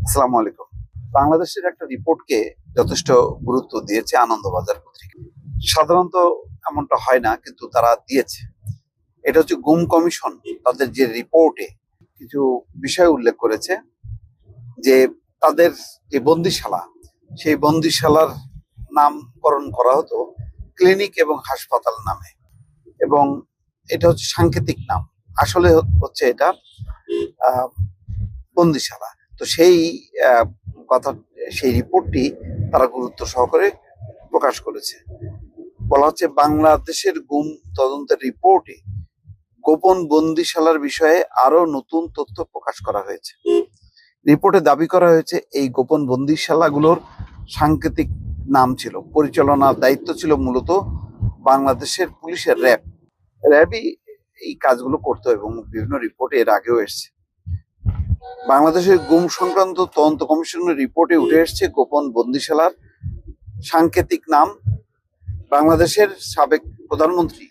আসসালামু আলাইকুম। বাংলাদেশের একটা রিপোর্টকে যথেষ্ট গুরুত্ব দিয়েছে আনন্দবাজার পত্রিকা। সাধারণত এমনটা হয় না, কিন্তু তারা দিয়েছে। এটা হচ্ছে গুম কমিশন তাদের যে রিপোর্টে কিছু বিষয় উল্লেখ করেছে, যে তাদের যে বন্দিশালা, সেই বন্দিশালার নামকরণ করা হতো ক্লিনিক এবং হাসপাতাল নামে, এবং এটা হচ্ছে সাংকেতিক নাম। আসলে হচ্ছে এটা আহ, বন্দিশালা। তো সেই আহ, কথা, সেই রিপোর্টটি তারা গুরুত্ব সহকারে প্রকাশ করেছে। বলা হচ্ছে বাংলাদেশের গুম তদন্তের রিপোর্টে গোপন বন্দিশালার বিষয়ে আরো নতুন তথ্য প্রকাশ করা হয়েছে। রিপোর্টে দাবি করা হয়েছে এই গোপন বন্দিশালাগুলোর সাংকেতিক নাম ছিল, পরিচালনার দায়িত্ব ছিল মূলত বাংলাদেশের পুলিশের র্যাবই এই কাজগুলো করতো, এবং বিভিন্ন রিপোর্টে এর আগেও এসেছে। বাংলাদেশের গুম সংক্রান্ত তদন্ত কমিশনের রিপোর্টে উঠে এসেছে গোপন বন্দিশালার সাংকেতিক নাম। বাংলাদেশের সাবেক প্রধানমন্ত্রী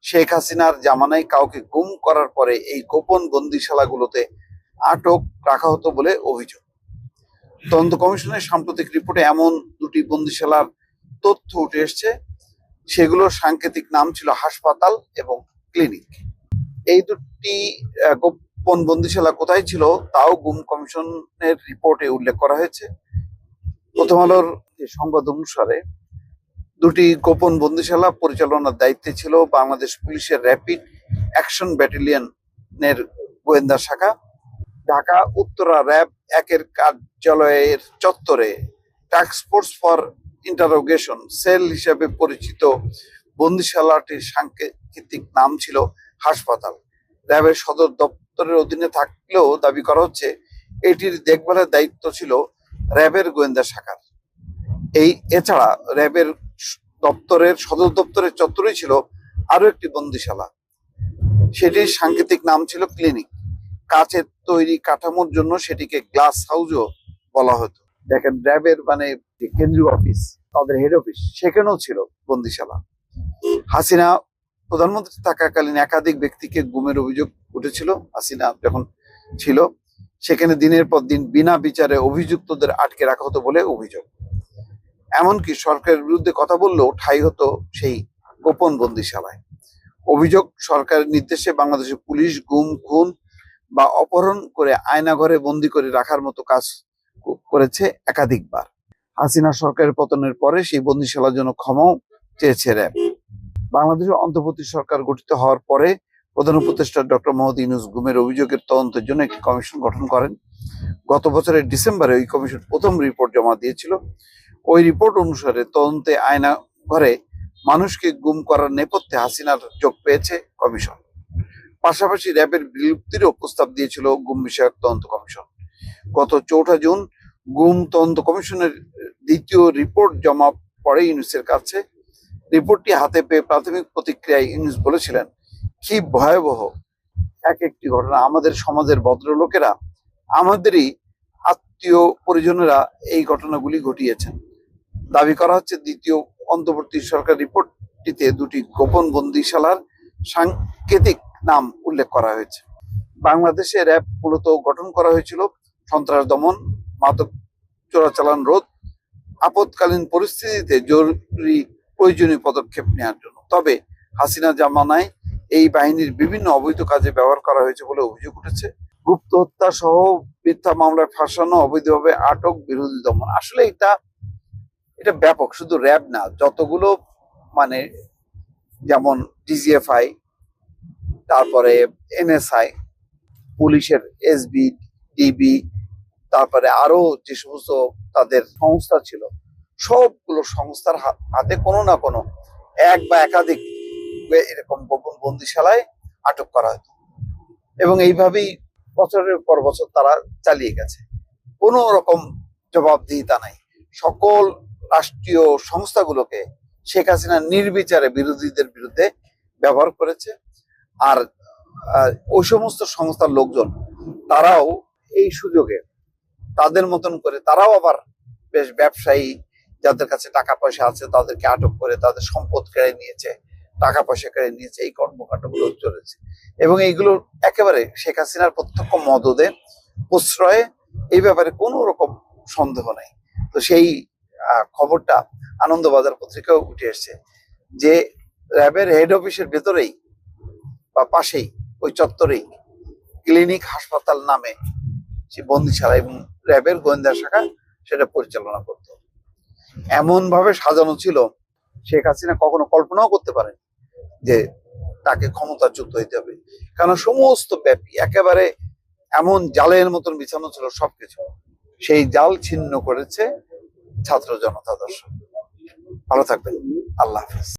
শেখ হাসিনার জামানায় কাউকে গুম করার পরে এই গোপন বন্দিশালাগুলোতে আটক রাখা হতো বলে অভিযোগ। তদন্ত কমিশনের সাম্প্রতিক রিপোর্টে এমন দুটি বন্দিশালার তথ্য উঠে এসছে। সেগুলোর সাংকেতিক নাম ছিল হাসপাতাল এবং ক্লিনিক। এই দুটি গোপন বন্দিশালা কোথায় ছিল তাও গুম কমিশনের রিপোর্টে উল্লেখ করা হয়েছে। প্রথম আলোর যে সংবাদ অনুসারে দুটি গোপন বন্দিশালা পরিচালনার দায়িত্বে ছিল বাংলাদেশ পুলিশের র্যাপিড অ্যাকশন ব্যাটালিয়নের গোয়েন্দা শাখা। ঢাকা উত্তরা র্যাব একের কার্যালয়ের চত্বরে টাস্কফোর্স ফর ইন্টারোগেশন সেল হিসেবে পরিচিত বন্দিশালাটির সাংকেতিক নাম ছিল হাসপাতাল। র্যাবের সদর দপ্তরের অধীনে থাকলেও দাবি করা হচ্ছে এটির দেখভালের দায়িত্ব ছিল র্যাবের গোয়েন্দা শাখার। এছাড়া র্যাবের সদর দপ্তরের চত্বরেই ছিল আরো একটি বন্দিশালা। সেটির সাংকেতিক নাম ছিল ক্লিনিক। কাচের তৈরি কাঠামোর জন্য সেটিকে গ্লাস হাউসও বলা হতো। দেখেন, র্যাবের মানে যে কেন্দ্রীয় অফিস, তাদের হেড অফিস, সেখানেও ছিল বন্দিশালা। হাসিনা প্রধানমন্ত্রী থাকাকালীন একাধিক ব্যক্তিকে গুমের অভিযোগ উঠেছিল। হাসিনা যখন ছিল সেখানে দিনের পর দিন বিনা বিচারে অভিযুক্তদের আটকে রাখা হতো বলে অভিযোগ। এমনকি সরকারের বিরুদ্ধে কথা বললেও ঠাঁই হতো সেই গোপন বন্দিশালায়। অভিযোগ, সরকারের নির্দেশে বাংলাদেশের পুলিশ গুম, খুন বা অপহরণ করে আয়নাঘরে বন্দি করে রাখার মতো কাজ করেছে একাধিকবার। হাসিনা সরকারের পতনের পরে সেই বন্দিশালার জন্য ক্ষমাও চেয়েছে র্যাব। বাংলাদেশের অন্তর্বর্তী সরকার গঠিত হওয়ার পরে প্রধান উপদেষ্টা ডক্টর মোহাম্মদ ইউনূস গুমের অভিযোগের তদন্তের জন্য একটি কমিশন গঠন করেন। গত বছরের ডিসেম্বরে ওই কমিশন প্রথম রিপোর্ট জমা দিয়েছিল। ওই রিপোর্ট অনুসারে তদন্তে আয়না ঘরে মানুষকে গুম করার নেপথ্যে হাসিনার যোগ পেয়েছে কমিশন। পাশাপাশি র্যাবের বিলুপ্তিরও প্রস্তাব দিয়েছিল গুম বিষয়ক তদন্ত কমিশন। গত 4 জুন গুম তদন্ত কমিশনের দ্বিতীয় রিপোর্ট জমা পড়ে ইউনূসের কাছে। রিপোর্টটি হাতে পেয়ে প্রাথমিক প্রতিক্রিয়ায় ইউনূস বলেছিলেন, কি ভয়াবহ এক একটি ঘটনা। আমাদের সমাজের ভদ্রলোকেরা, আমাদেরই আত্মীয় পরিজনেরা এই ঘটনাগুলি ঘটিয়েছেন। দাবি করা হচ্ছে দ্বিতীয় অন্তর্বর্তী সরকার রিপোর্টটিতে দুটি গোপন বন্দিশালার সাংকেতিক নাম উল্লেখ করা হয়েছে। বাংলাদেশে র্যাব মূলত গঠন করা হয়েছিল সন্ত্রাস দমন, মাদক চোরাচালান রোধ, আপৎকালীন পরিস্থিতিতে জরুরি প্রয়োজনীয় পদক্ষেপ নেওয়ার জন্য। তবে হাসিনা জামানায় এই বাহিনীর বিভিন্ন অবৈধ কাজে ব্যবহার করা হয়েছে বলে অভিযোগ উঠেছে। গুপ্ত হত্যা সহ মিথ্যা মামলায় ফাঁসানো, অবৈধভাবে আটক, বিরোধী দমন। আসলে এটা ব্যাপক, শুধু র্যাব না, যতগুলো মানে যেমন ডিজিএফআই, তারপরে এনএসআই, পুলিশের এসবি, ডিবি, তারপরে আরো যে সমস্ত তাদের সংস্থা ছিল, সবগুলো সংস্থার হাতে কোনো না কোনো এক বা একাধিক এরকম গোপন বন্দিশালায় আটক করা হতো, এবং এইভাবেই বছরের পর বছর তারা চালিয়ে গেছে। কোনো রকম জবাবদিহিতা নাই। সকল রাষ্ট্রীয় সংস্থাগুলোকে শেখ হাসিনা নির্বিচারে বিরোধীদের বিরুদ্ধে ব্যবহার করেছে। আর ওই সমস্ত সংস্থার লোকজন, তারাও এই সুযোগে তাদের মতন করে তারাও আবার বেশ ব্যবসায়ী, যাদের কাছে টাকা পয়সা আছে তাদেরকে আটক করে তাদের সম্পদ কেড়ে নিয়েছে, টাকা পয়সা কেড়ে নিয়েছে। এই কর্মকাণ্ডগুলো চলেছে, এবং এইগুলো একেবারে শেখ হাসিনার প্রত্যক্ষ মদদে, প্রশ্রয়ে এই ব্যাপারে কোনো রকম সন্দেহ নেই। তো সেই খবরটা আনন্দবাজার পত্রিকাও উঠে এসছে যে র্যাবের হেড অফিসের ভেতরেই বা পাশেই ওই চত্বরেই ক্লিনিক হাসপাতাল নামে সে বন্দিশালা এবং র্যাবের গোয়েন্দা শাখা সেটা পরিচালনা করত। এমন ভাবে সাজানো ছিল, শেখ হাসিনা কখনো কল্পনাও করতে পারেন যে তাকে ক্ষমতাচ্যুত হইতে হবে, কারণ সমস্ত ব্যাপী একেবারে এমন জালের মতন বিছানো ছিল সবকিছু। সেই জাল ছিন্ন করেছে ছাত্র জনতা দর্শক। ভালো থাকবেন, আল্লাহ হাফেজ।